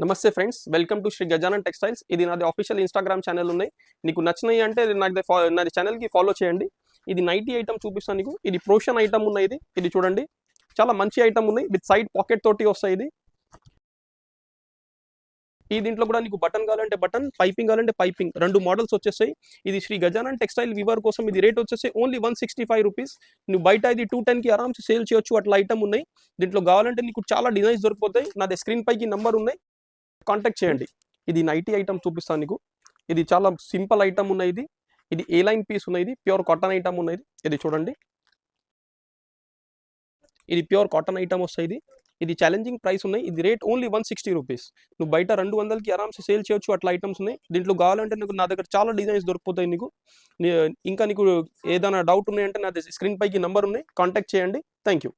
నమస్తే friends, welcome to Shri Gajanan textiles. ఇది నాది ఆఫీషియల్ ఇన్స్టాగ్రామ్ ఛానల్ ఉన్నాయి. నీకు నచ్చినాయి అంటే నాది ఛానల్కి ఫాలో చేయండి. ఇది నైటీ ఐటమ్ చూపిస్తాను నీకు. ఇది ప్రోషన్ ఐటమ్ ఉన్నాయి. ఇది చూడండి, చాలా మంచి ఐటమ్ ఉన్నాయి. విత్ సైడ్ పాకెట్ తోటి వస్తాయి. ఈ దీంట్లో కూడా నీకు బటన్ కావాలంటే బటన్, పైపింగ్ కావాలంటే పైపింగ్, రెండు మోడల్స్ వచ్చేసాయి. ఇది శ్రీ గజానన్ టెక్స్టైల్ వివర్ కోసం ఇది రేట్ వచ్చేసి ఓన్లీ 165 రూపీస్. నువ్వు బయట ఇది 210కి ఆరామ్స్ సేల్ చేయొచ్చు. అట్లా ఐటమ్ ఉన్నాయి. దీంట్లో కావాలంటే నీకు చాలా డిజైన్స్ దొరికిపోతాయి. నాది స్క్రీన్ పైకి నంబర్ ఉన్నాయి, కాంటాక్ట్ చేయండి. ఇది నైటీ ఐటమ్ చూపిస్తాను నీకు. ఇది చాలా సింపుల్ ఐటమ్ ఉన్నది. ఇది ఏ లైన్ పీస్ ఉన్నది, ప్యూర్ కాటన్ ఐటమ్ ఉన్నది. ఇది చూడండి, ఇది ప్యూర్ కాటన్ ఐటమ్ వస్తాయి. ఇది ఛాలెంజింగ్ ప్రైస్ ఉన్నాయి. ఇది రేట్ ఓన్లీ 160 రూపీస్. నువ్వు బయట 200కి ఆరామ్స్ సేల్ చేయొచ్చు. అట్లా ఐటమ్స్ ఉన్నాయి. దీంట్లో కావాలంటే నీకు నా దగ్గర చాలా డిజైన్స్ దొరికిపోతాయి నీకు. ఇంకా నీకు ఏదైనా డౌట్ ఉన్నాయంటే నా స్క్రీన్ పైకి నంబర్ ఉన్నాయి, కాంటాక్ట్ చేయండి. Thank you.